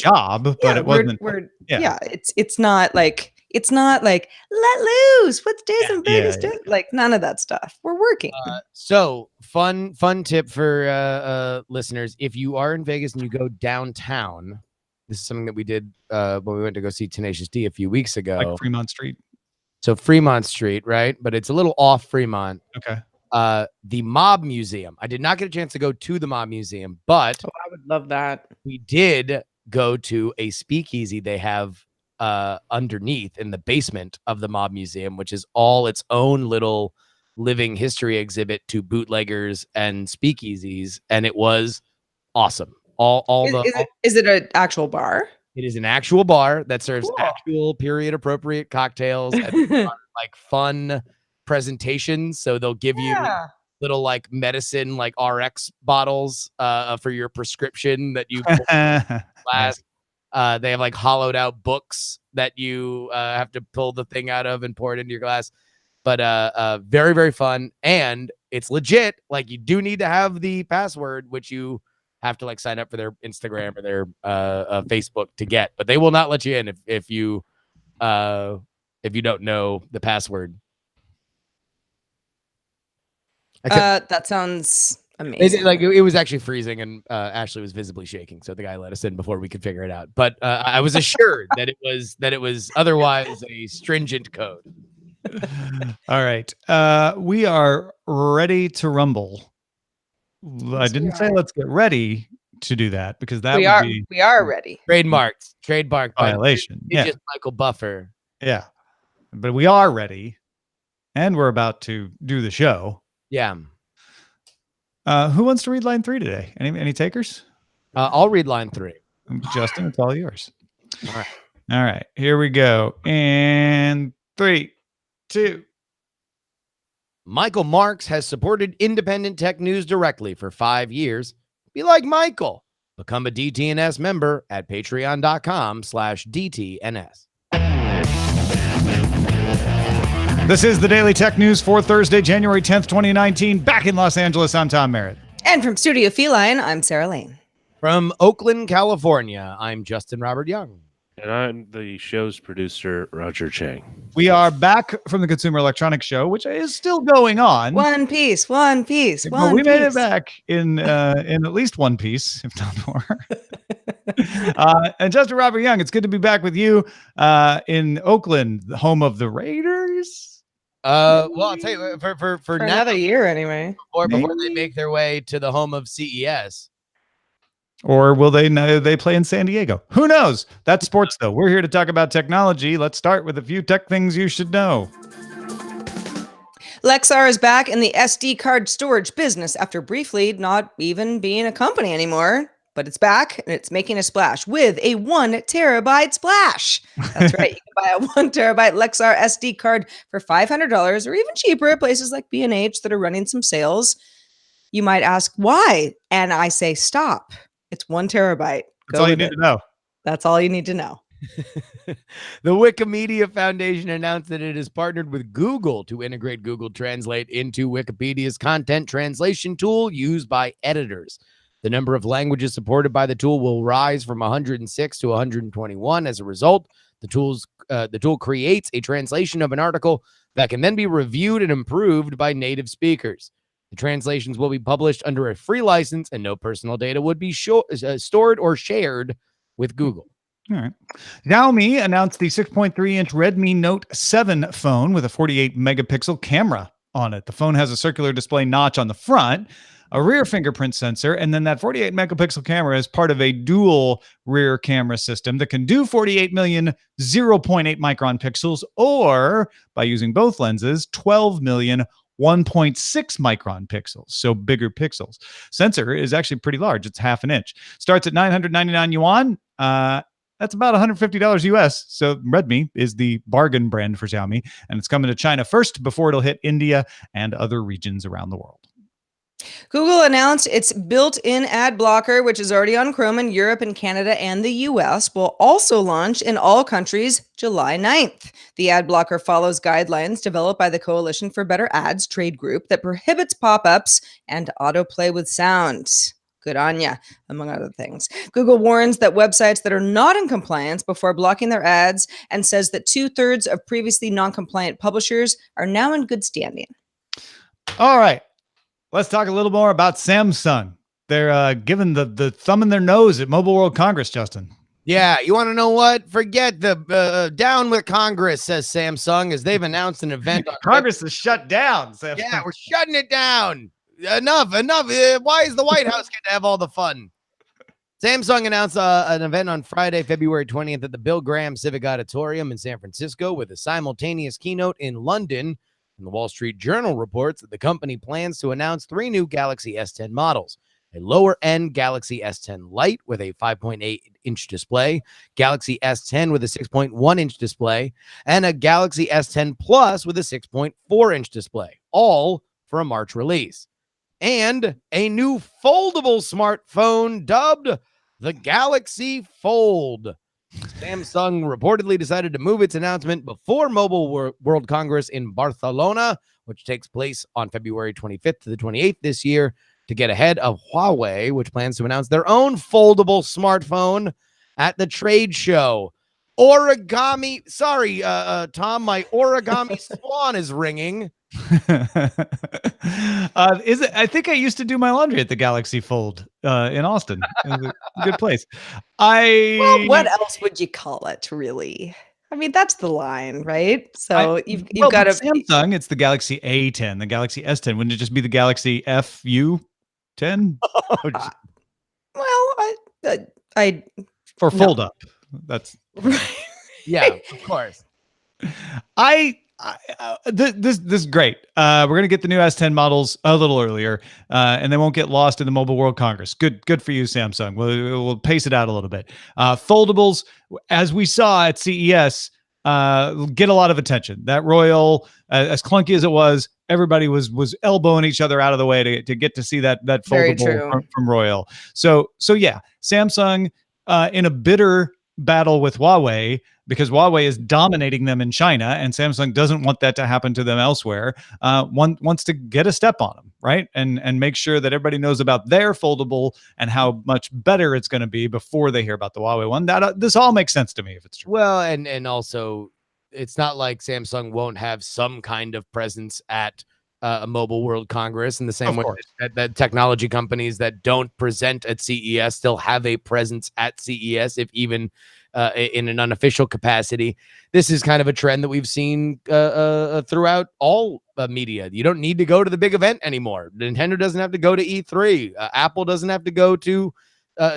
job, but it wasn't. Yeah, it's not like let loose. What's Jason Vegas doing? Like none of that stuff. We're working. So fun tip for listeners: if you are in Vegas and you go downtown, this is something that we did when we went to go see Tenacious D a few weeks ago, like Fremont Street. So Fremont Street, right? But it's a little off Fremont. Okay. The Mob Museum. I did not get a chance to go to the Mob Museum, but I would love that. We did go to a speakeasy they have underneath in the basement of the Mob Museum, which is all its own little living history exhibit to bootleggers and speakeasies, and it was awesome. Is it an actual bar? It is an actual bar that serves actual period appropriate cocktails and like fun presentations. So they'll give you little like medicine, like RX bottles for your prescription that you glass. They have like hollowed out books that you have to pull the thing out of and pour it into your glass. But very, very fun. And it's legit. Like you do need to have the password, which you have to like sign up for their Instagram or their Facebook to get. But they will not let you in if you don't know the password. That sounds amazing. It was actually freezing, and Ashley was visibly shaking, so the guy let us in before we could figure it out. But I was assured that it was otherwise a stringent code. All right, we are ready to rumble. I didn't say let's get ready to do that because that we are ready. Trademark violation. Just Michael Buffer. Yeah, but we are ready, and we're about to do the show. Yeah. Who wants to read line 3 today? Any takers? I'll read line 3. Justin, it's all yours. All right. Here we go. And 3, 2. Michael Marks has supported independent tech news directly for 5 years. Be like Michael. Become a DTNS member at patreon.com/DTNS. This is the Daily Tech News for Thursday, January 10th, 2019. Back in Los Angeles, I'm Tom Merritt. And from Studio Feline, I'm Sarah Lane. From Oakland, California, I'm Justin Robert Young. And I'm the show's producer, Roger Chang. We are back from the Consumer Electronics Show, which is still going on. One piece. We made it back in at least one piece, if not more. And Justin Robert Young, it's good to be back with you in Oakland, the home of the Raiders. Well, I'll tell you for now, another year anyway. Or before they make their way to the home of CES. Or will they play in San Diego? Who knows? That's sports, though. We're here to talk about technology. Let's start with a few tech things you should know. Lexar is back in the SD card storage business after briefly not even being a company anymore. But it's back, and it's making a splash with a 1 terabyte splash. That's right. You can buy a 1 terabyte Lexar SD card for $500 or even cheaper at places like B&H that are running some sales. You might ask why, and I say stop. It's 1 terabyte. That's all you need to know. That's all you need to know. The Wikimedia Foundation announced that it has partnered with Google to integrate Google Translate into Wikipedia's content translation tool used by editors. The number of languages supported by the tool will rise from 106 to 121. As a result, the tool creates a translation of an article that can then be reviewed and improved by native speakers. The translations will be published under a free license, and no personal data would be stored or shared with Google. All right. Xiaomi announced the 6.3-inch Redmi Note 7 phone with a 48-megapixel camera on it. The phone has a circular display notch on the front, a rear fingerprint sensor, and then that 48 megapixel camera is part of a dual rear camera system that can do 48 million 0.8 micron pixels, or by using both lenses, 12 million 1.6 micron pixels, so bigger pixels. Sensor is actually pretty large. It's half an inch. Starts at 999 yuan. That's about $150 US. So Redmi is the bargain brand for Xiaomi, and it's coming to China first before it'll hit India and other regions around the world. Google announced its built-in ad blocker, which is already on Chrome in Europe and Canada and the US, will also launch in all countries July 9th. The ad blocker follows guidelines developed by the Coalition for Better Ads trade group that prohibits pop-ups and autoplay with sound. Good on ya, among other things. Google warns that websites that are not in compliance before blocking their ads and says that 2/3 of previously non-compliant publishers are now in good standing. All right. Let's talk a little more about Samsung. They're giving the thumb in their nose at Mobile World Congress, Justin. Yeah, you want to know what? Forget the down with Congress, says Samsung, as they've announced an event. Congress is shut down. Samsung. Yeah, we're shutting it down. Enough. Why is the White House get to have all the fun? Samsung announced an event on Friday, February 20th at the Bill Graham Civic Auditorium in San Francisco with a simultaneous keynote in London. And the Wall Street Journal reports that the company plans to announce 3 new Galaxy S10 models. A lower-end Galaxy S10 Lite with a 5.8-inch display, Galaxy S10 with a 6.1-inch display, and a Galaxy S10 Plus with a 6.4-inch display, all for a March release. And a new foldable smartphone dubbed the Galaxy Fold. Samsung reportedly decided to move its announcement before Mobile World Congress in Barcelona, which takes place on February 25th to the 28th this year, to get ahead of Huawei, which plans to announce their own foldable smartphone at the trade show. Origami, sorry, Tom, my origami swan is ringing. Is it? I think I used to do my laundry at the Galaxy Fold in Austin. It was a good place. Well, what else would you call it, really? I mean, that's the line, right? So you've got a Samsung. It's the Galaxy A10, the Galaxy S10. Wouldn't it just be the Galaxy FU10? I or fold up. That's yeah, of course. This is great. We're gonna get the new S10 models a little earlier, and they won't get lost in the Mobile World Congress. Good for you, Samsung. We'll pace it out a little bit. Foldables, as we saw at CES, get a lot of attention. That Royal, as clunky as it was, everybody was elbowing each other out of the way to get to see that foldable from Royal. So yeah, Samsung in a bitter battle with Huawei, because Huawei is dominating them in China and Samsung doesn't want that to happen to them elsewhere, wants to get a step on them, right? And make sure that everybody knows about their foldable and how much better it's going to be before they hear about the Huawei one. This all makes sense to me if it's true. Well, and also, it's not like Samsung won't have some kind of presence at a Mobile World Congress in the same way that technology companies that don't present at CES still have a presence at CES, if even in an unofficial capacity. This is kind of a trend that we've seen throughout all media. You don't need to go to the big event anymore. Nintendo doesn't have to go to E3. Apple doesn't have to go to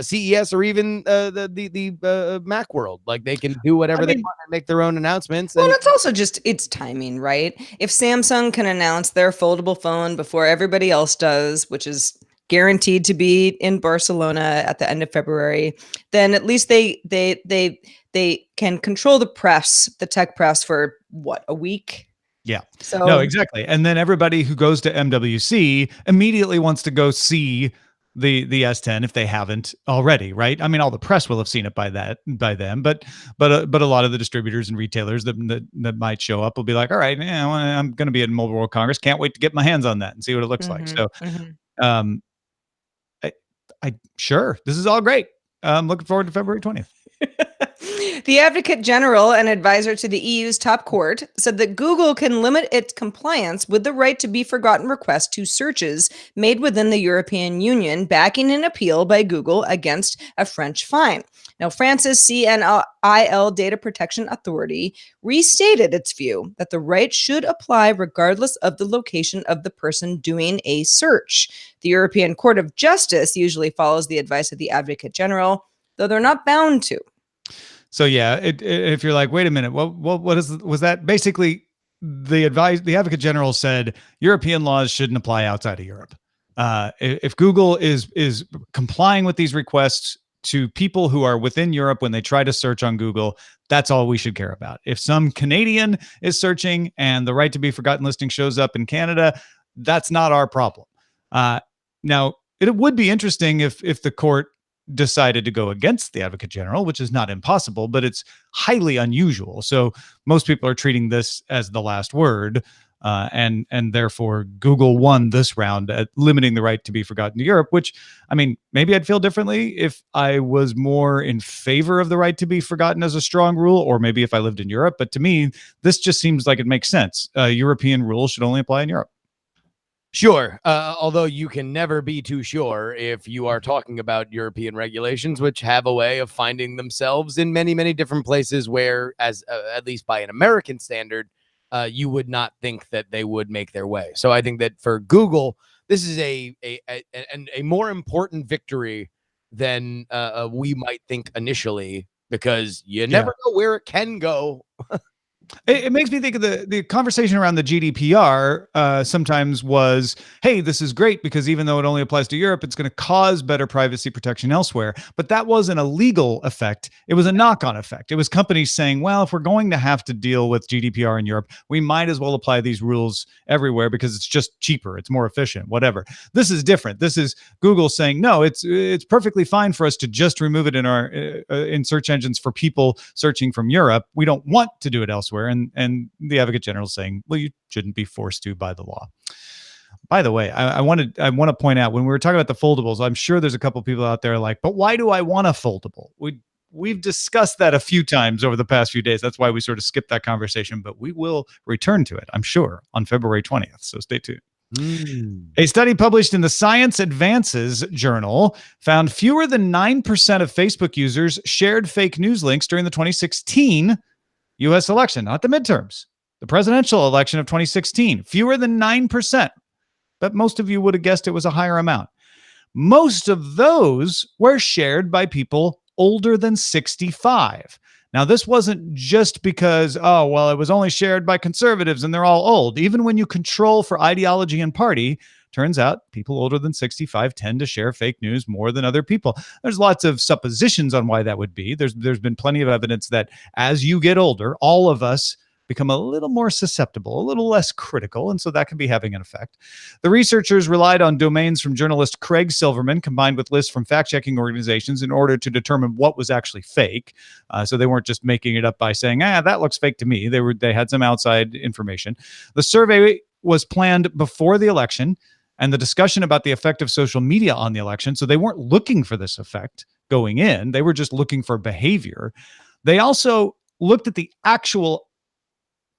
CES or even the Mac World. Like, they can do whatever they want and make their own announcements. Well, it's also just, it's timing, right? If Samsung can announce their foldable phone before everybody else does, which is guaranteed to be in Barcelona at the end of February, then at least they can control the press, the tech press, for what, a week? Yeah. So no, exactly. And then everybody who goes to MWC immediately wants to go see the S10 if they haven't already, right? I mean, all the press will have seen it by then, but a lot of the distributors and retailers that might show up will be like, all right, yeah, well, I'm going to be at Mobile World Congress. Can't wait to get my hands on that and see what it looks like. So, sure, this is all great. I'm looking forward to February 20th. The Advocate General and advisor to the EU's top court said that Google can limit its compliance with the right to be forgotten request to searches made within the European Union, backing an appeal by Google against a French fine. Now, France's CNIL Data Protection Authority restated its view that the right should apply regardless of the location of the person doing a search. The European Court of Justice usually follows the advice of the Advocate General, though they're not bound to. So yeah, if you're like, wait a minute, was that? Basically, the Advocate General said European laws shouldn't apply outside of Europe. If Google is complying with these requests to people who are within Europe when they try to search on Google, that's all we should care about. If some Canadian is searching and the right to be forgotten listing shows up in Canada, that's not our problem. Now, it would be interesting if the court decided to go against the Advocate General, which is not impossible, but it's highly unusual. So most people are treating this as the last word. and therefore Google won this round at limiting the right to be forgotten to Europe, which, I mean, maybe I'd feel differently if I was more in favor of the right to be forgotten as a strong rule, or maybe if I lived in Europe. But to me, this just seems like it makes sense. European rules should only apply in Europe. Sure. Although you can never be too sure if you are talking about European regulations, which have a way of finding themselves in many, many different places where, as at least by an American standard, you would not think that they would make their way. So I think that for Google, this is a more important victory than we might think initially, because you never know where it can go. It makes me think of the conversation around the GDPR sometimes was, hey, this is great because even though it only applies to Europe, it's going to cause better privacy protection elsewhere. But that wasn't a legal effect. It was a knock-on effect. It was companies saying, well, if we're going to have to deal with GDPR in Europe, we might as well apply these rules everywhere because it's just cheaper. It's more efficient, whatever. This is different. This is Google saying, no, it's perfectly fine for us to just remove it in our in search engines for people searching from Europe. We don't want to do it elsewhere. And the Advocate General saying, well, you shouldn't be forced to by the law. By the way, I want to point out, when we were talking about the foldables, I'm sure there's a couple people out there like, but why do I want a foldable? We've discussed that a few times over the past few days. That's why we sort of skipped that conversation, but we will return to it, I'm sure, on February 20th. So stay tuned. A study published in the Science Advances journal found fewer than 9% of Facebook users shared fake news links during the 2016 U.S. election, not the midterms, the presidential election of 2016, fewer than 9%. But most of you would have guessed it was a higher amount. Most of those were shared by people older than 65. Now, this wasn't just because, oh, well, it was only shared by conservatives and they're all old. Even when you control for ideology and party, turns out people older than 65 tend to share fake news more than other people. There's lots of suppositions on why that would be. There's been plenty of evidence that as you get older, all of us become a little more susceptible, a little less critical, and so that can be having an effect. The researchers relied on domains from journalist Craig Silverman combined with lists from fact-checking organizations in order to determine what was actually fake. So they weren't just making it up by saying, that looks fake to me. They had some outside information. The survey was planned before the election, and the discussion about the effect of social media on the election. So they weren't looking for this effect going in. They were just looking for behavior. They also looked at the actual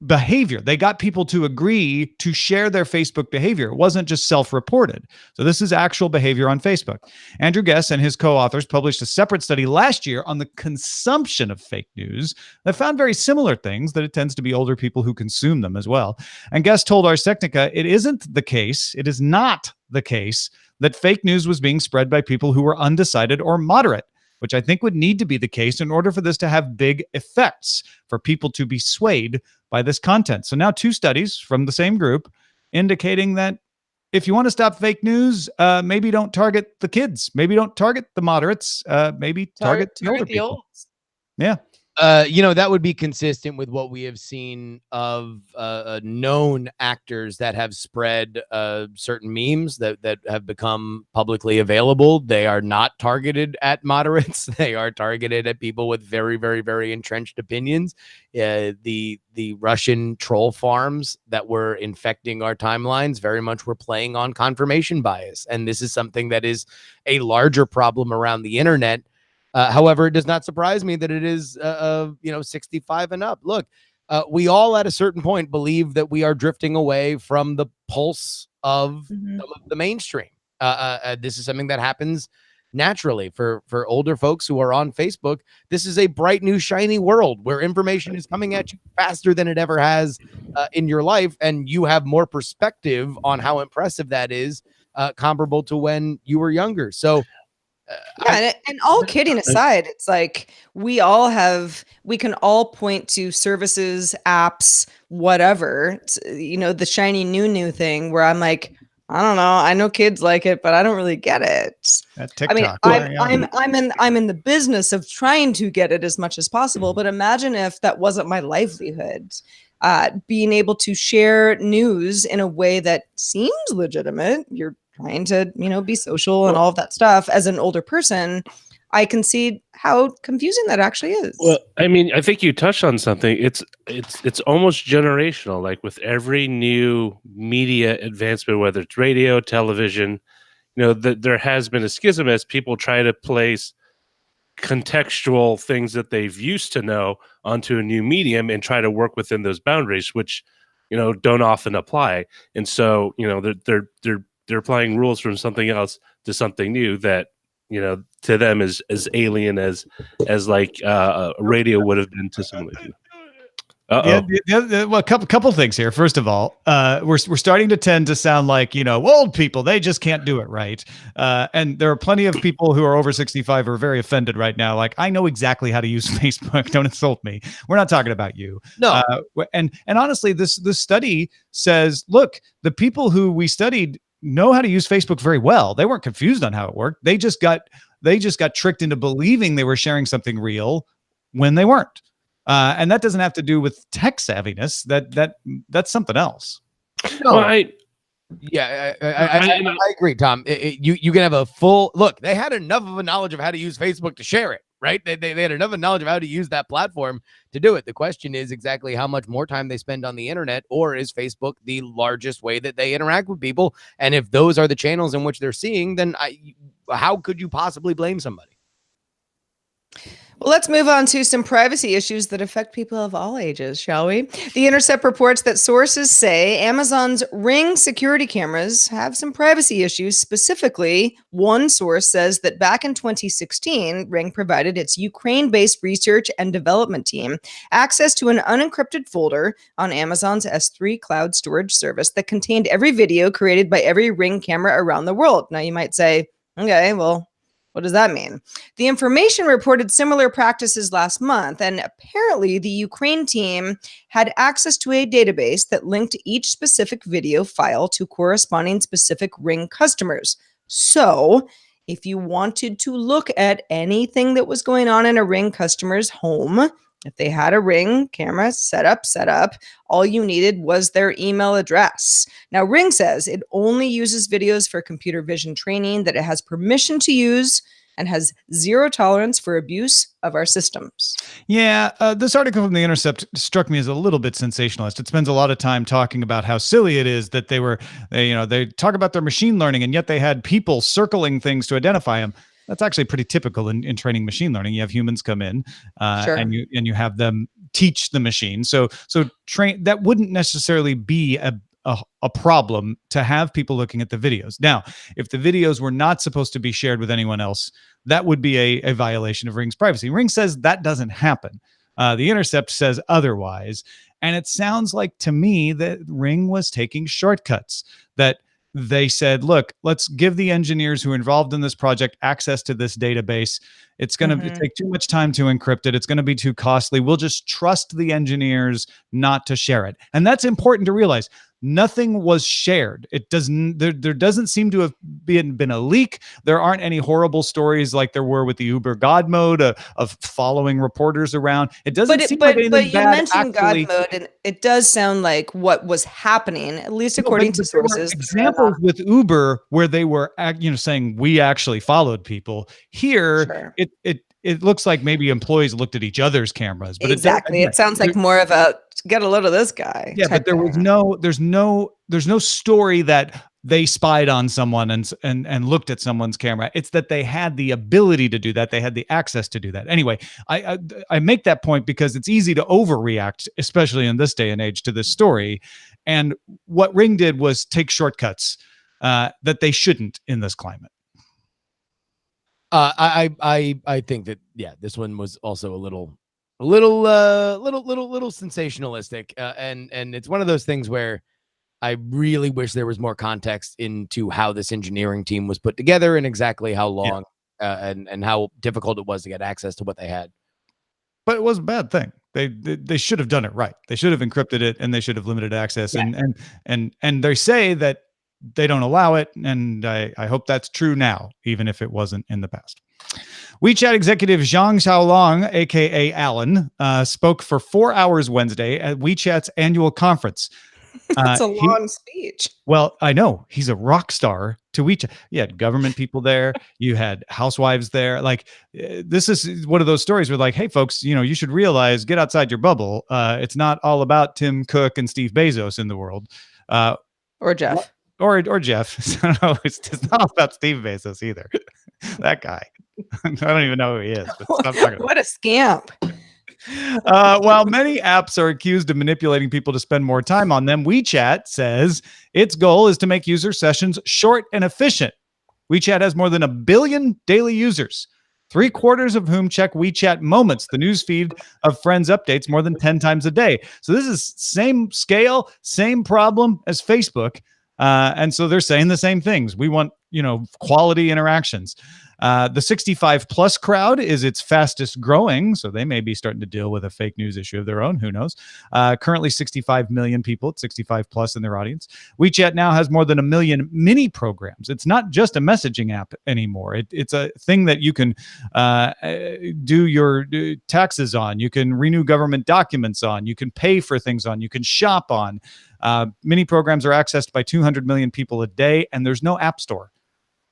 behavior. They got people to agree to share their Facebook behavior. It wasn't just self-reported. So this is actual behavior on Facebook. Andrew Guess and his co-authors published a separate study last year on the consumption of fake news that found very similar things, that it tends to be older people who consume them as well. And Guess told Ars Technica, it is not the case that fake news was being spread by people who were undecided or moderate, which I think would need to be the case in order for this to have big effects, for people to be swayed by this content. So now 2 studies from the same group indicating that if you want to stop fake news, maybe don't target the kids, maybe don't target the moderates, maybe target the older people. Yeah. That would be consistent with what we have seen of known actors that have spread certain memes that have become publicly available. They are not targeted at moderates. They are targeted at people with very, very, very entrenched opinions. The Russian troll farms that were infecting our timelines very much were playing on confirmation bias. And this is something that is a larger problem around the internet. However, it does not surprise me that it is, 65 and up. Look, we all at a certain point believe that we are drifting away from the pulse of some of the mainstream. This is something that happens naturally for older folks who are on Facebook. This is a bright, new, shiny world where information is coming at you faster than it ever has in your life. And you have more perspective on how impressive that is, comparable to when you were younger. So, and all kidding aside, it's like we can all point to services, apps, whatever, the shiny new thing where I'm like, I don't know, I know kids like it, but I don't really get it. TikTok, I mean, I'm in the business of trying to get it as much as possible, but imagine if that wasn't my livelihood. Being able to share news in a way that seems legitimate. You're trying to, be social and all of that stuff as an older person. I can see how confusing that actually is. Well, I mean, I think you touched on something. It's almost generational. Like with every new media advancement, whether it's radio, television, there has been a schism as people try to place contextual things that they've used to know onto a new medium and try to work within those boundaries, which don't often apply. And so they're applying rules from something else to something new that to them is as alien as like radio would have been to someone like you. Well, a couple things here. First of all, we're starting to tend to sound like old people. They just can't do it right. And there are plenty of people who are over 65 who are very offended right now. Like, I know exactly how to use Facebook. Don't insult me. We're not talking about you. No. And honestly, this study says, look, the people who we studied know how to use Facebook very well. They weren't confused on how it worked. They just got tricked into believing they were sharing something real when they weren't. And that doesn't have to do with tech savviness. That's something else. No, Well, I agree, Tom. You can have a full look. They had enough of a knowledge of how to use Facebook to share it, right? They had enough of a knowledge of how to use that platform to do it. The question is exactly how much more time they spend on the internet, or is Facebook the largest way that they interact with people? And if those are the channels in which they're seeing, then how could you possibly blame somebody? Well, let's move on to some privacy issues that affect people of all ages, shall we? The Intercept reports that sources say Amazon's Ring security cameras have some privacy issues. Specifically, one source says that back in 2016, Ring provided its Ukraine-based research and development team access to an unencrypted folder on Amazon's S3 cloud storage service that contained every video created by every Ring camera around the world. Now, you might say, okay, well, what does that mean? The information reported similar practices last month, and apparently the Ukraine team had access to a database that linked each specific video file to corresponding specific Ring customers. So, if you wanted to look at anything that was going on in a Ring customer's home, if they had a Ring camera set up, all you needed was their email address. Now, Ring says it only uses videos for computer vision training that it has permission to use and has zero tolerance for abuse of our systems. Yeah, this article from The Intercept struck me as a little bit sensationalist. It spends a lot of time talking about how silly it is that they talk about their machine learning, and yet they had people circling things to identify them. That's actually pretty typical in training machine learning. You have humans come in Sure. and you have them teach the machine. So train that wouldn't necessarily be a problem to have people looking at the videos. Now, if the videos were not supposed to be shared with anyone else, that would be a violation of Ring's privacy. Ring says that doesn't happen. The Intercept says otherwise. And it sounds like to me that Ring was taking shortcuts, that they said, look, let's give the engineers who are involved in this project access to this database. It's going to take too much time to encrypt it. It's going to be too costly. We'll just trust the engineers not to share it. And that's important to realize. Nothing was shared. It doesn't. There doesn't seem to have been a leak. There aren't any horrible stories like there were with the Uber God mode of following reporters around. It doesn't seem like anything but you bad mentioned actually. God mode, and it does sound like what was happening, at least according to There were sources. examples with Uber where they were, saying we actually followed people. Here, Sure. it looks like maybe employees looked at each other's cameras, but Exactly. It sounds like more of a get a load of this guy. Yeah, but there's no story that they spied on someone and looked at someone's camera. It's that they had the ability to do that. They had the access to do that. Anyway, I make that point because it's easy to overreact, especially in this day and age, to this story. And what Ring did was take shortcuts that they shouldn't in this climate. I think that this one was also a little sensationalistic, and it's one of those things where I really wish there was more context into how this engineering team was put together and exactly how long and how difficult it was to get access to what they had. But it was a bad thing. They should have done it right. They should have encrypted it, and they should have limited access. Yeah. And they say that they don't allow it, and I hope that's true now, even if it wasn't in the past. WeChat executive Zhang Xiaolong, aka Alan, spoke for 4 hours Wednesday at WeChat's annual conference. That's a long speech. Well, I know he's a rock star to WeChat. You had government people there. You had housewives there. Like this is one of those stories where like, hey, folks, you should realize, get outside your bubble. It's not all about Tim Cook and Steve Bezos in the world. Or Jeff. Or Jeff. I don't know. It's not all about Steve Bezos either. That guy. I don't even know who he is. But stop talking what a scamp. While many apps are accused of manipulating people to spend more time on them, WeChat says its goal is to make user sessions short and efficient. WeChat has more than 1 billion daily users, 3/4 of whom check WeChat Moments, the newsfeed of friends' updates, more than 10 times a day. So this is same scale, same problem as Facebook. And so they're saying the same things. We want, quality interactions. The 65 plus crowd is its fastest growing, so they may be starting to deal with a fake news issue of their own. Who knows? Currently 65 million people at 65 plus in their audience. WeChat now has more than 1 million mini programs. It's not just a messaging app anymore. It's a thing that you can do your taxes on. You can renew government documents on. You can pay for things on. You can shop on. Mini programs are accessed by 200 million people a day, and there's no app store.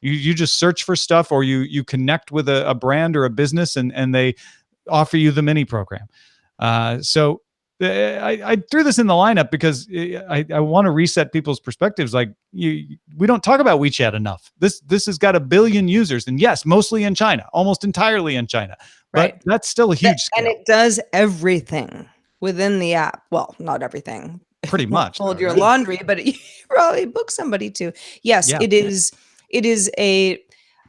You just search for stuff, or you connect with a brand or a business, and they offer you the mini program. So I threw this in the lineup because I want to reset people's perspectives. Like we don't talk about WeChat enough. This has got 1 billion users, and yes, mostly in China, almost entirely in China. But that's still a huge scale. And it does everything within the app. Well, not everything. Pretty much. Hold your laundry, but you probably book somebody to. Yes, yeah. It is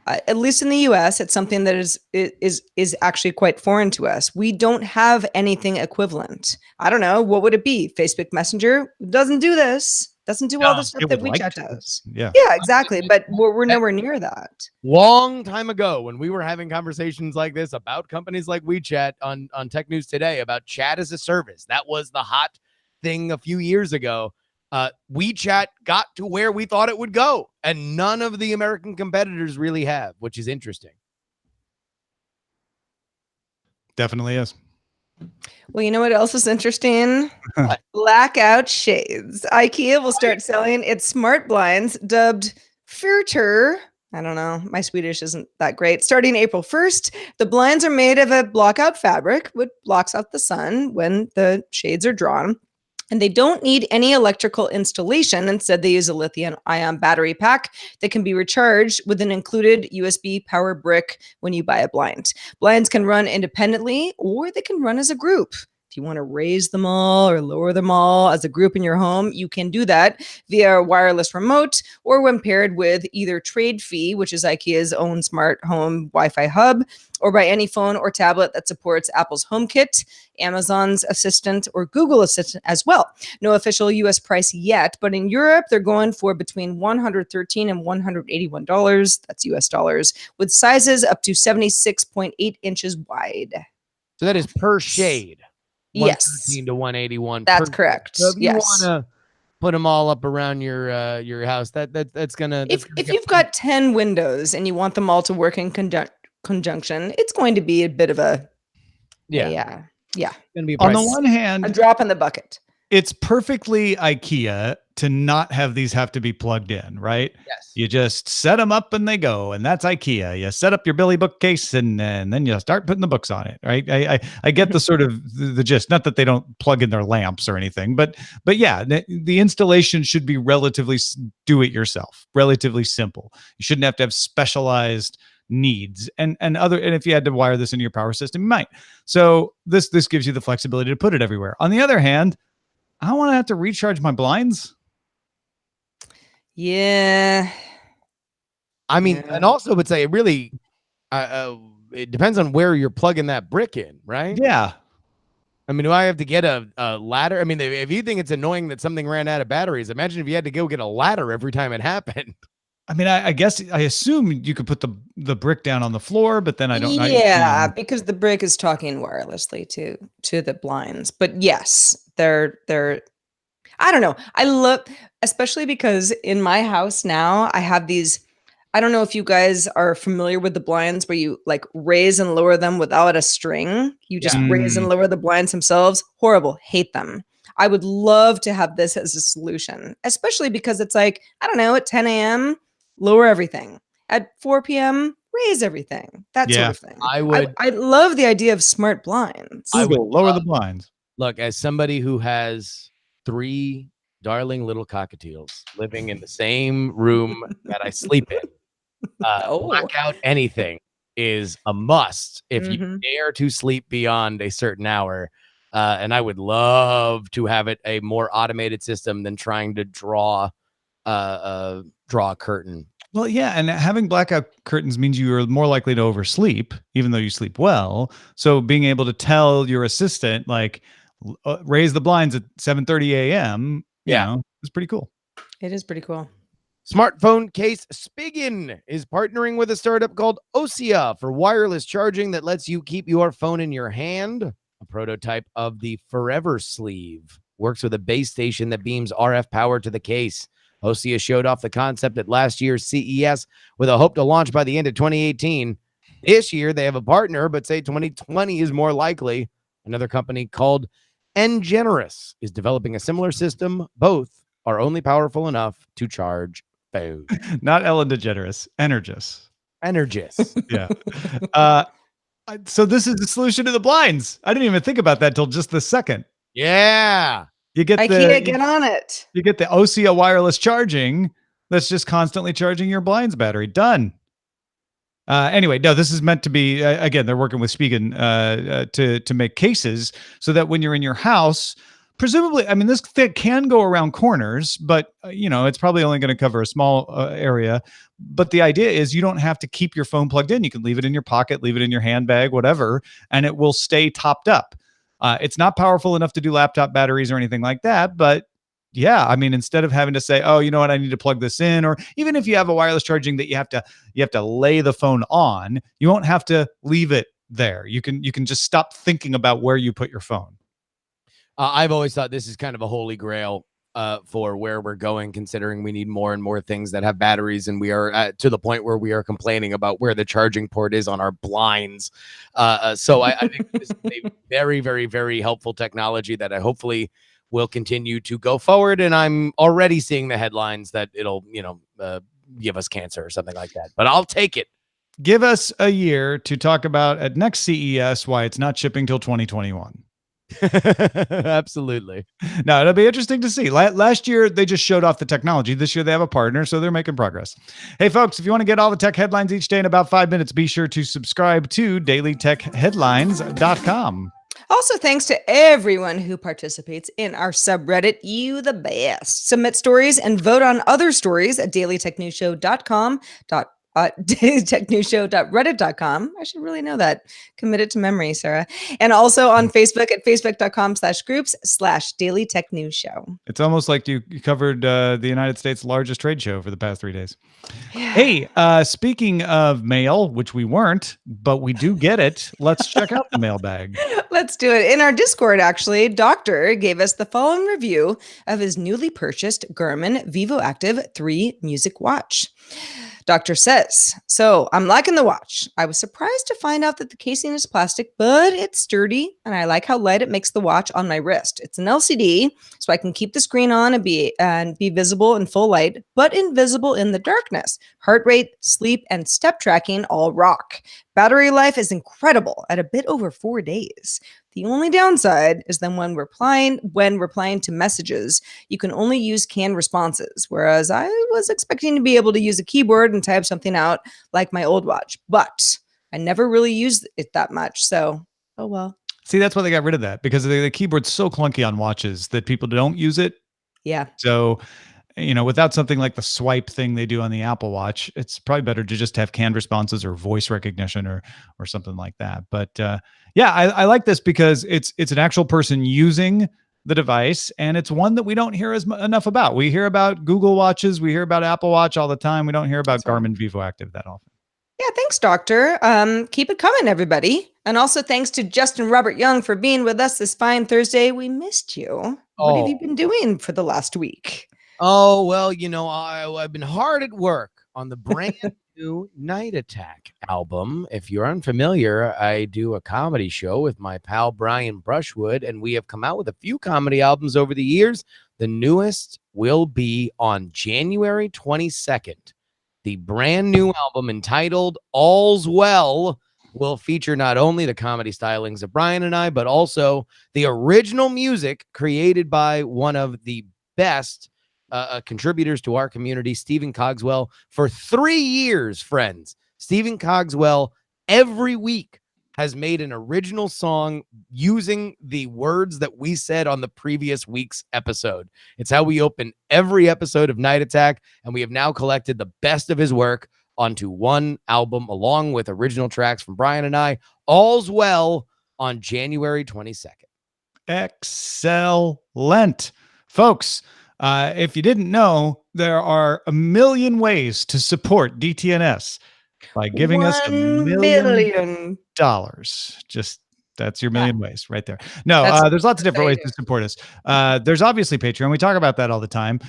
at least in the US, it's something that is actually quite foreign to us. We don't have anything equivalent. I don't know. What would it be? Facebook Messenger doesn't do this. Doesn't do all the stuff that WeChat does. Yeah, exactly. But we're nowhere near that. Long time ago, when we were having conversations like this about companies like WeChat on Tech News Today about chat as a service, that was the hot thing a few years ago. WeChat got to where we thought it would go, and none of the American competitors really have, which is interesting. Definitely is. Well, you know what else is interesting? Blackout shades. Ikea will start selling its smart blinds dubbed Furter. I don't know. My Swedish isn't that great. Starting April 1st, the blinds are made of a blockout fabric, which blocks out the sun when the shades are drawn. And they don't need any electrical installation. Instead, they use a lithium-ion battery pack that can be recharged with an included USB power brick when you buy a blind. Blinds can run independently, or they can run as a group. If you want to raise them all or lower them all as a group in your home, you can do that via a wireless remote, or when paired with either TradeFi, which is IKEA's own smart home Wi-Fi hub, or by any phone or tablet that supports Apple's HomeKit, Amazon's Assistant, or Google Assistant as well. No official US price yet, but in Europe, they're going for between $113 and $181. That's US dollars, with sizes up to 76.8 inches wide. So that is per shade. Yes. 113 to 181. That's correct. So if you yes. want to put them all up around your house, that's gonna. If you've got 10 windows and you want them all to work in conjunction, it's going to be a bit of a yeah. Gonna be on the one hand, a drop in the bucket. It's perfectly IKEA to not have these have to be plugged in, right? Yes. You just set them up and they go, and that's IKEA. You set up your Billy bookcase and then you start putting the books on it, right? I get the sort of the gist. Not that they don't plug in their lamps or anything, but yeah, the installation should be relatively do-it-yourself, relatively simple. You shouldn't have to have specialized needs and if you had to wire this into your power system, you might. So this gives you the flexibility to put it everywhere. On the other hand, I don't want to have to recharge my blinds. Yeah. I mean, and also would say it really, it depends on where you're plugging that brick in, right? Yeah. I mean, do I have to get a ladder? I mean, if you think it's annoying that something ran out of batteries, imagine if you had to go get a ladder every time it happened. I mean, I assume you could put the brick down on the floor, but then I don't know. Yeah, because the brick is talking wirelessly to the blinds. But yes, they're I don't know. I love, especially because in my house now I have these. I don't know if you guys are familiar with the blinds where you like raise and lower them without a string. You just raise and lower the blinds themselves. Horrible. Hate them. I would love to have this as a solution, especially because it's like, I don't know, at 10 a.m., lower everything. At 4 p.m., raise everything. That sort of thing. I love the idea of smart blinds. I would lower the blinds. Look, as somebody who has 3 darling little cockatiels living in the same room that I sleep in, blackout anything is a must if you dare to sleep beyond a certain hour. And I would love to have it a more automated system than trying to draw a curtain. Well, yeah, and having blackout curtains means you are more likely to oversleep, even though you sleep well. So being able to tell your assistant, like, raise the blinds at 7:30 a.m., you know, is pretty cool. It is pretty cool. Smartphone case Spigen is partnering with a startup called Osea for wireless charging that lets you keep your phone in your hand. A prototype of the Forever Sleeve works with a base station that beams RF power to the case. Osea showed off the concept at last year's CES with a hope to launch by the end of 2018. This year, they have a partner, but say 2020 is more likely. Another company called Engeneris is developing a similar system. Both are only powerful enough to charge phone. Not Ellen DeGeneres, Energis. Yeah. So this is the solution to the blinds. I didn't even think about that till just the second. Yeah. You get Ikea, get on it. You get the Osea wireless charging that's just constantly charging your blinds battery. Done. Anyway, no, this is meant to be, again, they're working with Spigen to make cases so that when you're in your house, presumably, I mean, this thing can go around corners, but, it's probably only going to cover a small area. But the idea is you don't have to keep your phone plugged in. You can leave it in your pocket, leave it in your handbag, whatever, and it will stay topped up. It's not powerful enough to do laptop batteries or anything like that, but yeah, I mean, instead of having to say, oh, you know what, I need to plug this in, or even if you have a wireless charging that you have to lay the phone on, you won't have to leave it there. You can just stop thinking about where you put your phone. I've always thought this is kind of a holy grail for where we're going, considering we need more and more things that have batteries, and we are to the point where we are complaining about where the charging port is on our blinds. So I think this is a very, very, very helpful technology that I hopefully will continue to go forward. And I'm already seeing the headlines that it'll, give us cancer or something like that. But I'll take it. Give us a year to talk about at next CES why it's not shipping till 2021. Absolutely. No, it'll be interesting to see. Last year, they just showed off the technology. This year, they have a partner, so they're making progress. Hey, folks, if you want to get all the tech headlines each day in about 5 minutes, be sure to subscribe to dailytechheadlines.com. Also, thanks to everyone who participates in our subreddit, you the best. Submit stories and vote on other stories at dailytechnewsshow.com. dailytechnewsshow.reddit.com. I should really know that. Commit it to memory, Sarah. And also on Facebook at facebook.com/groups/Daily Tech News Show. It's almost like you covered the United States' largest trade show for the past 3 days. Yeah. Hey, speaking of mail, which we weren't, but we do get it. Let's check out the mailbag. Let's do it. In our Discord, actually, Doctor gave us the following review of his newly purchased Garmin VivoActive 3 music watch. Doctor says, so I'm liking the watch. I was surprised to find out that the casing is plastic, but it's sturdy, and I like how light it makes the watch on my wrist. It's an LCD, so I can keep the screen on and be visible in full light, but invisible in the darkness. Heart rate, sleep, and step tracking all rock. Battery life is incredible at a bit over 4 days. The only downside is then when replying to messages, you can only use canned responses, whereas I was expecting to be able to use a keyboard and type something out like my old watch, but I never really used it that much, so oh well. See, that's why they got rid of that, because the keyboard's so clunky on watches that people don't use it. Yeah. So, without something like the swipe thing they do on the Apple Watch, it's probably better to just have canned responses or voice recognition or something like that. But yeah, I like this because it's an actual person using the device, and it's one that we don't hear enough about. We hear about Google Watches, we hear about Apple Watch all the time. We don't hear about Garmin VivoActive that often. Yeah, thanks, Doctor. Keep it coming, everybody. And also thanks to Justin Robert Young for being with us this fine Thursday. We missed you. What have you been doing for the last week? Oh, well, I've been hard at work on the brand new Night Attack album. If you're unfamiliar, I do a comedy show with my pal Brian Brushwood, and we have come out with a few comedy albums over the years. The newest will be on January 22nd. The brand new album entitled All's Well will feature not only the comedy stylings of Brian and I, but also the original music created by one of the best contributors to our community, Stephen Cogswell, for 3 years, friends. Stephen Cogswell every week has made an original song using the words that we said on the previous week's episode. It's how we open every episode of Night Attack, and we have now collected the best of his work onto one album, along with original tracks from Brian and I. All's Well on January 22nd. Excellent. Folks, if you didn't know, there are a million ways to support DTNS by giving us $1 million. Just that's your million ways right there. No, there's lots of different ways to support us. There's obviously Patreon. We talk about that all the time.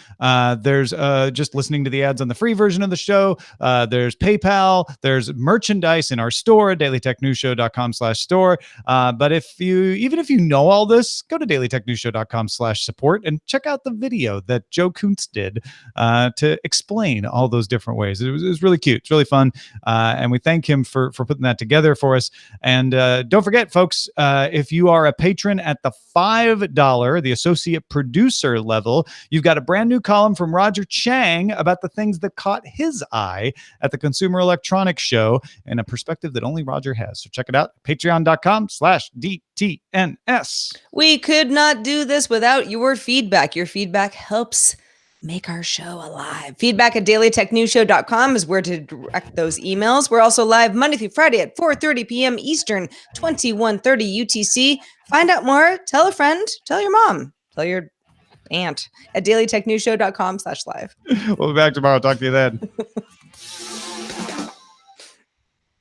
There's just listening to the ads on the free version of the show. There's PayPal. There's merchandise in our store, dailytechnewsshow.com/store. But even if you know all this, go to dailytechnewsshow.com/support and check out the video that Joe Kuntz did to explain all those different ways. It was really cute. It's really fun. And we thank him for putting that together for us. And don't forget, folks, if you are a patron at the $5, the associate producer level, you've got a brand new column from Roger Chang about the things that caught his eye at the Consumer Electronics Show and a perspective that only Roger has. So check it out, patreon.com/DTNS. We could not do this without your feedback. Your feedback helps make our show alive. Feedback at dailytechnewsshow.com is where to direct those emails. We're also live Monday through Friday at 4:30 p.m. Eastern, 21:30 UTC. Find out more. Tell a friend. Tell your mom. Tell your aunt at dailytechnewsshow.com/live. We'll be back tomorrow. Talk to you then.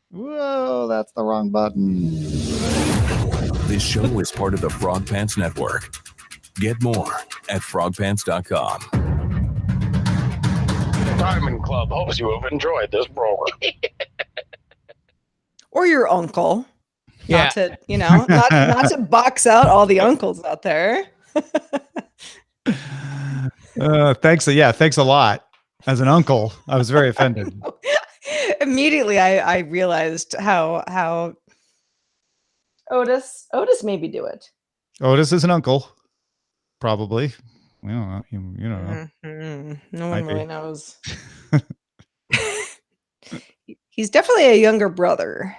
Whoa, that's the wrong button. This show is part of the Frog Pants Network. Get more at frogpants.com. Diamond Club hopes you have enjoyed this program. Or your uncle. Yeah. Not to, not to box out all the uncles out there. Thanks a lot. As an uncle, I was very offended. Immediately, I realized how Otis maybe do it. Otis is an uncle, probably. We don't know. You don't know. Mm-hmm. No one really knows. He's definitely a younger brother.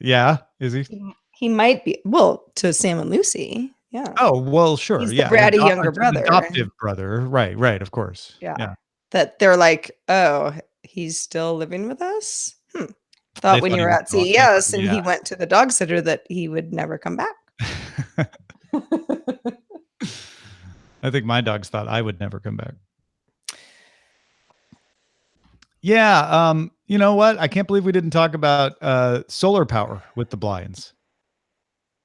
Yeah, is he? He might be. Well, to Sam and Lucy. Yeah. Oh, well, sure. He's the yeah. bratty younger brother. Adoptive brother. Right, of course. Yeah. That they're like, oh, he's still living with us? Thought when you were at CES and he went to the dog sitter that he would never come back. I think my dogs thought I would never come back. Yeah. You know what? I can't believe we didn't talk about solar power with the blinds.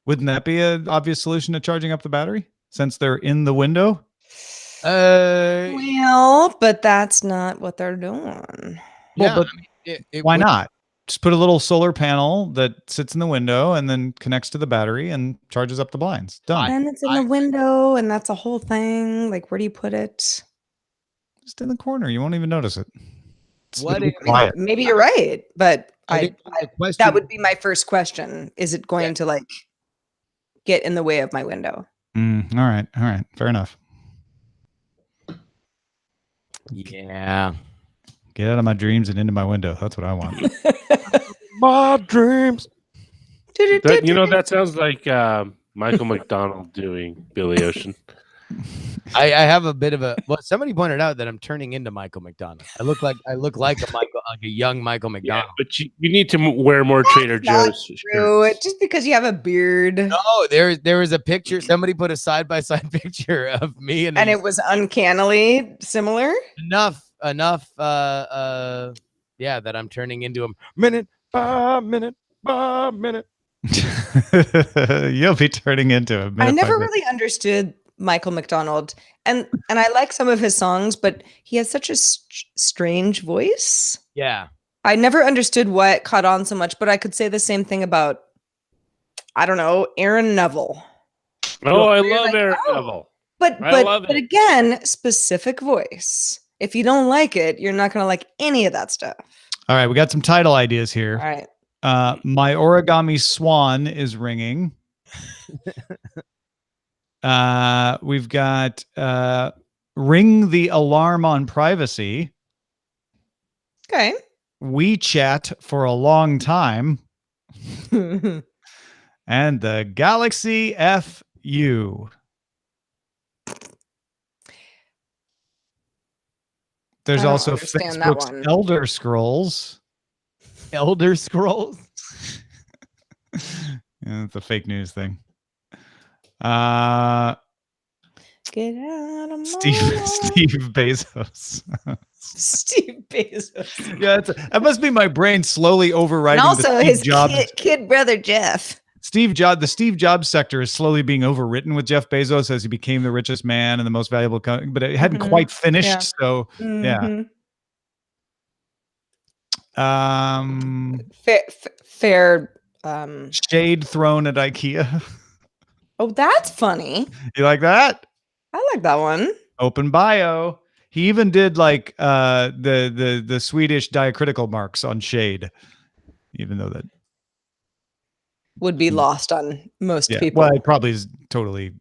Wouldn't that be an obvious solution to charging up the battery since they're in the window? Well, but that's not what they're doing. Well, but why not? Just put a little solar panel that sits in the window and then connects to the battery and charges up the blinds. Done. And it's in the window, and that's a whole thing. Like, where do you put it? Just in the corner. You won't even notice it. Maybe you're right, but that would be my first question. Is it going to like get in the way of my window? All right. Fair enough. Yeah. Get out of my dreams and into my window. That's what I want. My dreams. That sounds like Michael McDonald doing Billy Ocean. I have a bit of a. Well, somebody pointed out that I'm turning into Michael McDonald. I look like a young Michael McDonald. Yeah, but you need to wear more Trader Joe's shirts. Just because you have a beard. No, there was a picture. Somebody put a side-by-side picture of me and it was uncannily similar. Enough. That I'm turning into him minute by minute by minute. You'll be turning into him. I never really understood Michael McDonald, and I like some of his songs, but he has such a strange voice. Yeah, I never understood why it caught on so much, but I could say the same thing about, I don't know, Aaron Neville. Oh, I You're love like, Aaron oh. Neville. But I love but it. again, specific voice. If you don't like it, you're not gonna like any of that stuff. All right, we got some title ideas here. All right. My origami swan is ringing. We've got ring the alarm on privacy. Okay. WeChat for a long time. And the Galaxy FU. There's also Facebook's Elder Scrolls. Elder Scrolls? Yeah, it's a fake news thing. Get out of my Steve Bezos. Steve Bezos. Yeah, that must be my brain slowly overriding. And also his Jobs. kid brother Jeff. The Steve Jobs sector is slowly being overwritten with Jeff Bezos as he became the richest man and the most valuable company, but it hadn't quite finished. Yeah. So yeah. Fair. Shade thrown at IKEA. Oh, that's funny. You like that? I like that one. Open bio. He even did like the Swedish diacritical marks on shade, even though that would be lost on most people. Well, it probably is totally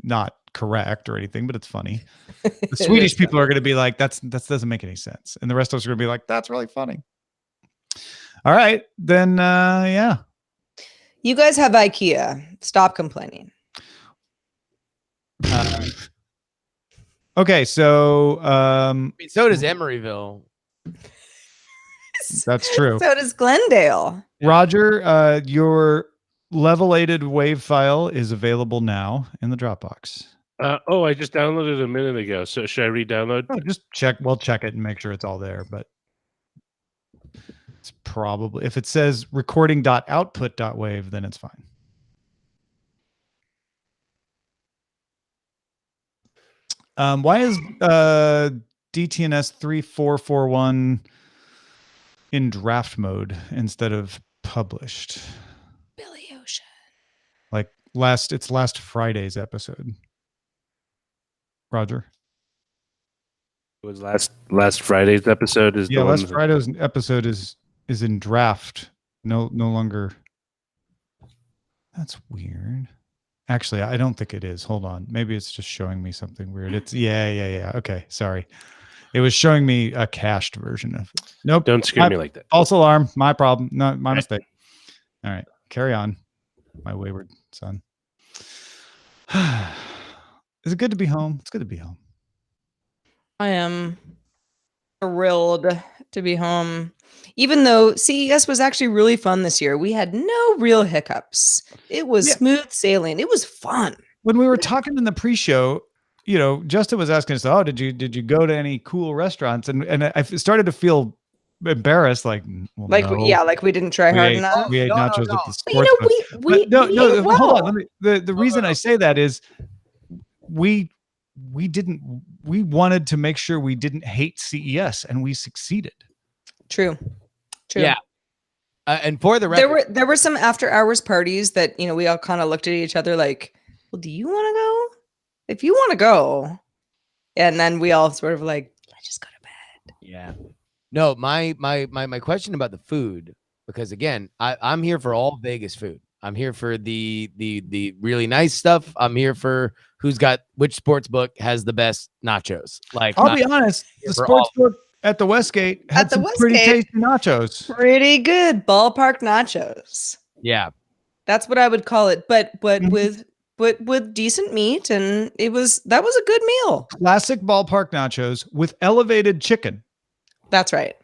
not correct or anything, but it's funny. The Swedish people are going to be like, that doesn't make any sense. And the rest of us are going to be like, that's really funny. All right, then, yeah. You guys have IKEA. Stop complaining. Okay, so so does Emeryville. That's true. So does Glendale. Roger, your levelated wave file is available now in the Dropbox. I just downloaded it a minute ago. So should I re-download? Oh, just check. We'll check it and make sure it's all there. But it's probably, if it says recording.output.wave, then it's fine. Why is DTNS 3441 in draft mode instead of published? Billy Ocean. Like last Friday's episode. Roger. It was last Friday's episode is the last Friday's episode is in draft. No longer. That's weird. Actually, I don't think it is. Hold on. Maybe it's just showing me something weird. It's yeah. Okay, sorry. It was showing me a cached version of it. Nope. Don't scare me like that. False alarm. My problem. No, my mistake. All right. Carry on, my wayward son. Is it good to be home? It's good to be home. I am thrilled to be home. Even though CES was actually really fun this year. We had no real hiccups. It was smooth sailing. It was fun. When we were talking in the pre-show, Justin was asking us, "Oh, did you go to any cool restaurants?" And I started to feel embarrassed, like no. Like we didn't try hard enough. We ate nachos at the sports. We hold on. The reason I say that is we wanted to make sure we didn't hate CES, and we succeeded. True. Yeah. And for the record, there were some after hours parties that we all kind of looked at each other like, well, do you want to go? If you want to go, and then we all sort of like, let's just go to bed. Yeah. No, my question about the food, because again, I'm here for all Vegas food. I'm here for the really nice stuff. I'm here for which sports book has the best nachos. Like, I'll be honest, the sports book at the Westgate had some pretty tasty nachos. Pretty good ballpark nachos. Yeah, that's what I would call it. But with decent meat, and that was a good meal. Classic ballpark nachos with elevated chicken. That's right.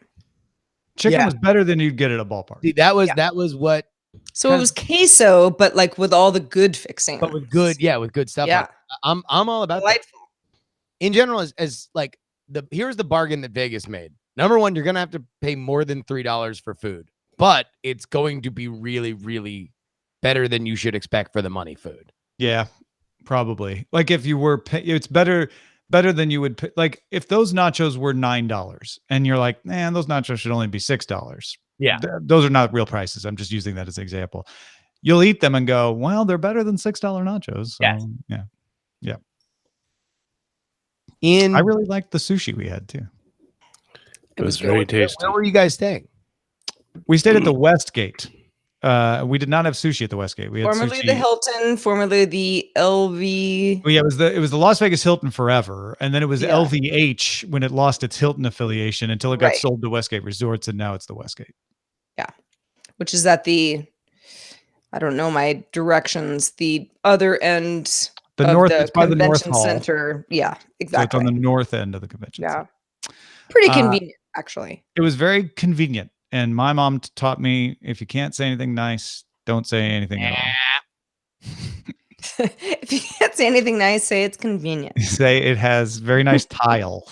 Chicken was better than you'd get at a ballpark. See, that was what. So it was queso, but like with all the good fixings. But with good stuff. Yeah, like, I'm all about that. In general, as like here's the bargain that Vegas made. Number one, you're gonna have to pay more than $3 for food, but it's going to be really, really better than you should expect for the money food. Yeah, probably. Like if you were, it's better better than you would like if those nachos were $9 and you're like, man, those nachos should only be $6. Yeah. Those are not real prices. I'm just using that as an example. You'll eat them and go, well, they're better than $6 nachos. So, Yes. yeah. In I really liked the sushi we had too. It was very tasty. Where were you guys staying? We stayed at the Westgate. We did not have sushi at the Westgate. We had Formerly sushi. the Hilton, formerly the LV. Well, yeah, it was the Las Vegas Hilton forever, and then it was Yeah. LVH when it lost its Hilton affiliation until it got Right. sold to Westgate Resorts, and now it's the Westgate. Which is at I don't know my directions, the other end The of north, the it's by the North convention Hall. center. Yeah, So exactly. it's on the north end of the convention Yeah. center. Pretty convenient, actually. It was very convenient, and my mom taught me if you can't say anything nice, don't say anything at all. If you can't say anything nice, say it's convenient. Say it has very nice tile.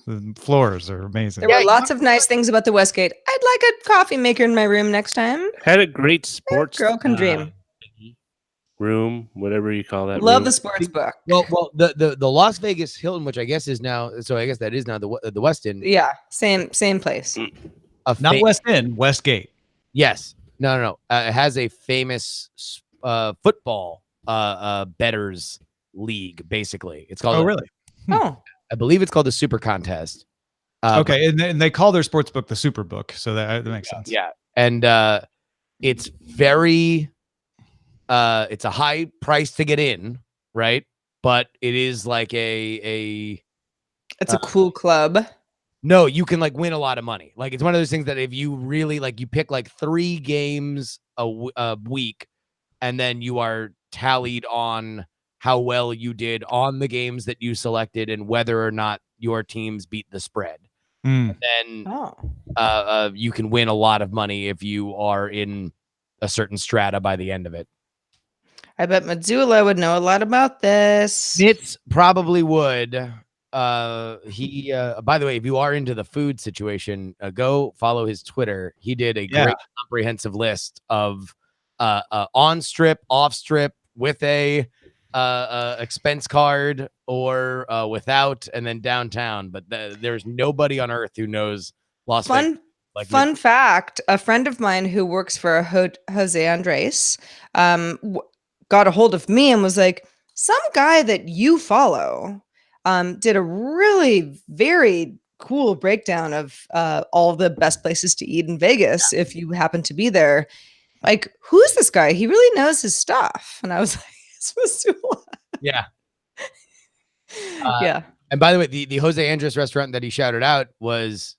The floors are amazing. There were lots of nice things about the Westgate. I'd like a coffee maker in my room next time. Had a great sports Girl can dream. room, whatever you call that. Love room. the sports book. Well, the Las Vegas Hilton, which I guess is now, so I guess that is now the Westin. Yeah, same place. Not West End, Westgate. Yes. No. It has a famous football bettors league. Basically, it's called. Oh, really? Oh, I believe it's called the Super Contest. Okay, and they call their sports book the Super Book, so that makes sense. Yeah, and it's very, it's a high price to get in, right? But it is like a it's a cool club. no, you can like win a lot of money. Like it's one of those things that if you really like, you pick like 3 games a week, and then you are tallied on how well you did on the games that you selected and whether or not your teams beat the spread. Mm. And Oh, you can win a lot of money if you are in a certain strata by the end of it. I bet Mazzula would know a lot about this. Nitz probably would. He by the way, if you are into the food situation, go follow his Twitter. He did a great comprehensive list of on strip, off strip, with a expense card or without, and then downtown. But there's nobody on earth who knows Las Vegas. Fun fact, a friend of mine who works for Jose Andres got a hold of me and was like, some guy that you follow did a really very cool breakdown of all the best places to eat in Vegas if you happen to be there. Like, who's this guy? He really knows his stuff. And I was like, it's Mazzula. Yeah. Yeah. And by the way, the Jose Andres restaurant that he shouted out was,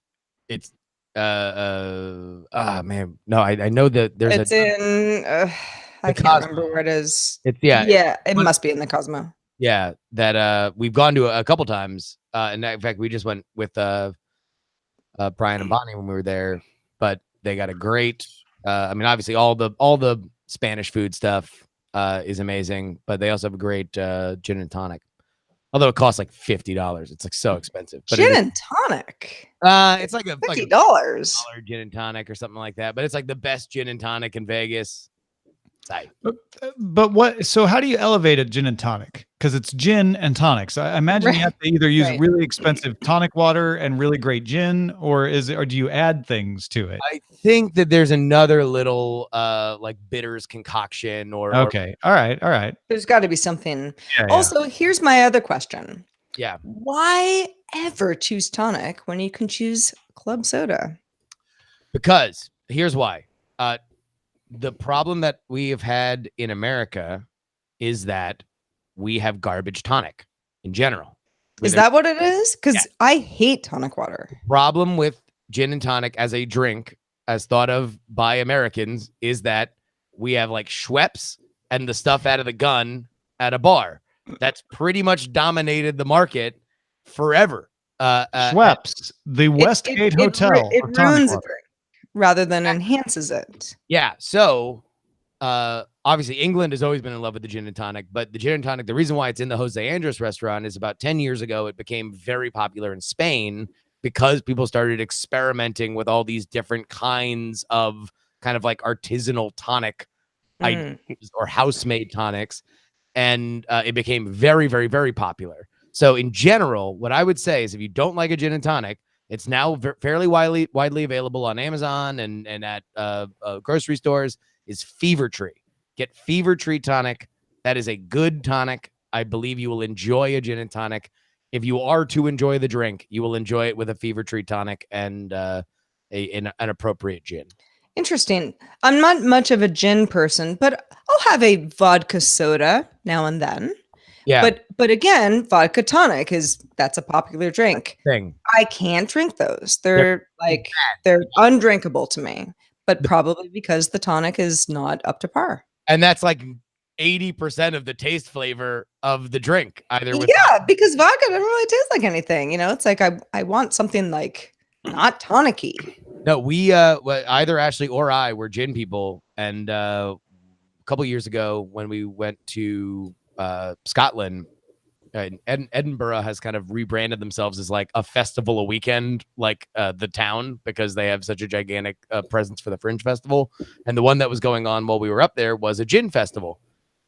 it's man, no, I know that there's It's in I can't Cosmo. remember where it is. It's Yeah, it must be in the Cosmo. yeah, that we've gone to a couple times. And in fact, we just went with Brian and Bonnie when we were there, but they got a great I mean, obviously all the Spanish food stuff is amazing, but they also have a great gin and tonic. Although it costs like $50. It's like so expensive. But Gin and tonic. it's like a $50. $1 gin and tonic or something like that. But it's like the best gin and tonic in Vegas. Tight. But what? So how do you elevate a gin and tonic? Because it's gin and tonic. So I imagine you have to either use really expensive tonic water and really great gin, or do you add things to it? I think that there's another little like bitters concoction or Okay. All right. There's got to be something. Yeah, Also, here's my other question. Yeah. Why ever choose tonic when you can choose club soda? Because here's why. The problem that we have had in America is that we have garbage tonic in general. Is that what it is? Because I hate tonic water. Problem with gin and tonic as a drink, as thought of by Americans, is that we have like Schweppes and the stuff out of the gun at a bar. That's pretty much dominated the market forever. Schweppes, the Westgate Hotel. It for tonic ruins a water. drink rather than enhances it. Yeah. So obviously England has always been in love with the gin and tonic, but the gin and tonic, the reason why it's in the Jose Andres restaurant is about 10 years ago, it became very popular in Spain because people started experimenting with all these different kinds of kind of like artisanal tonic ideas or house-made tonics. And it became very, very, very popular. So in general, what I would say is if you don't like a gin and tonic, it's now fairly widely available on Amazon and at grocery stores, is Fever Tree. Get Fever Tree tonic. That is a good tonic. I believe you will enjoy a gin and tonic. If you are to enjoy the drink, you will enjoy it with a Fever Tree tonic and an appropriate gin. Interesting. I'm not much of a gin person, but I'll have a vodka soda now and then. Yeah. But again, vodka tonic that's a popular drink. Thing. I can't drink those. They're undrinkable to me, but probably because the tonic is not up to par. And that's like 80% of the taste flavor of the drink. Because vodka doesn't really taste like anything. It's like I want something like not tonic-y. No, we either Ashley or I were gin people, and a couple years ago when we went to Scotland, and Edinburgh has kind of rebranded themselves as like a festival a weekend, like the town, because they have such a gigantic presence for the Fringe Festival. And the one that was going on while we were up there was a gin festival.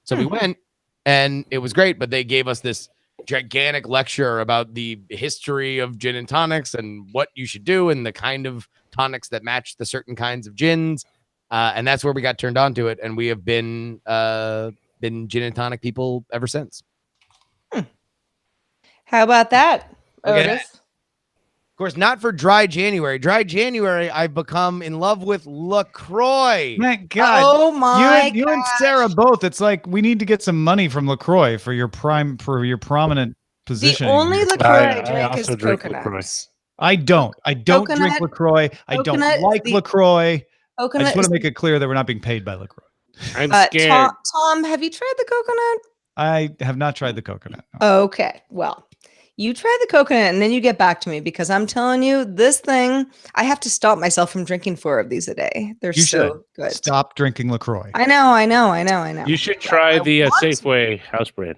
So we went, and it was great, but they gave us this gigantic lecture about the history of gin and tonics and what you should do and the kind of tonics that match the certain kinds of gins. And that's where we got turned on to it. And we have been gin and tonic people ever since. How about that, Otis? Of course, not for dry January. Dry January, I've become in love with LaCroix. My God. Oh my! You and Sarah both. It's like we need to get some money from LaCroix for your prominent position. The only LaCroix I drink is coconut. coconuts. I don't drink LaCroix. I don't like LaCroix. I just want to make it clear that we're not being paid by LaCroix. I'm scared. Tom, have you tried the coconut? I have not tried the coconut. No. Okay, well, you try the coconut and then you get back to me, because I'm telling you, this thing, I have to stop myself from drinking 4 of these a day. They're so good. Stop drinking LaCroix. I know. You should try the Safeway house brand.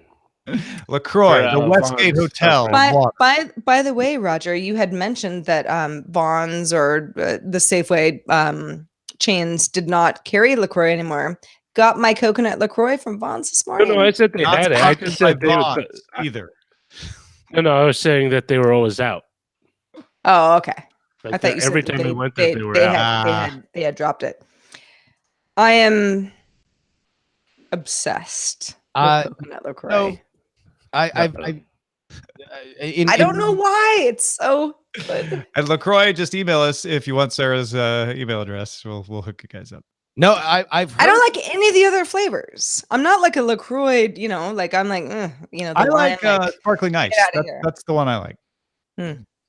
LaCroix, the Westgate Hotel. By the way, Roger, you had mentioned that Vons or the Safeway chains did not carry LaCroix anymore. Got my coconut LaCroix from Vons this morning. No, I said they had it. I just said they would either. No, I was saying that they were always out. Oh, okay. Like I thought you said every time we went there, they were out. They had dropped it. I am obsessed with coconut LaCroix. No, I don't know why it's so good. And LaCroix, just email us if you want Sarah's email address. We'll hook you guys up. No, I've heard... I don't like any of the other flavors. I'm not like a LaCroix, like I'm like, I like sparkling ice. That's the one I like.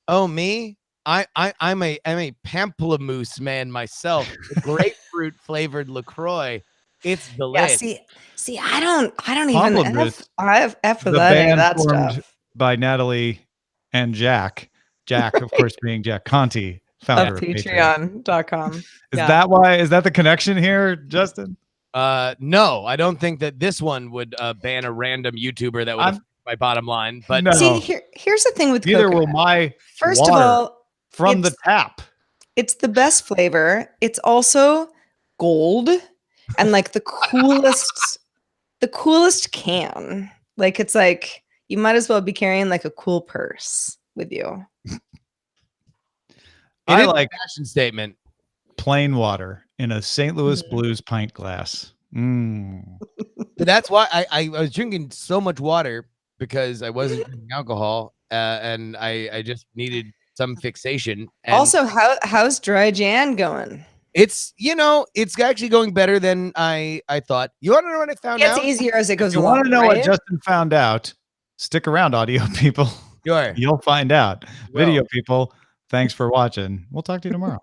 Oh, me? I'm a pamplemousse man myself. Grapefruit flavored LaCroix. It's delicious. Yeah, see, I don't even F for that any of that stuff. By Natalie and Jack. Jack, of course, being Jack Conti, founder of Patreon.com. Is that the connection here, Justin? No, I don't think that this one would ban a random YouTuber that would affect my bottom line. But no. See, here's the thing with neither coconut. will my First of all, from the tap. It's the best flavor. It's also gold and like the coolest can. Like it's like you might as well be carrying like a cool purse with you. I like a fashion statement. Plain water in a St. Louis Blues pint glass. So that's why I was drinking so much water, because I wasn't drinking alcohol, and I just needed some fixation. And also, how's dry Jan going? It's it's actually going better than I thought. You want to know what I found out? It's easier as it goes along. You want to know what Justin found out? Stick around, audio people. Sure. You'll find out. Video people, thanks for watching. We'll talk to you tomorrow.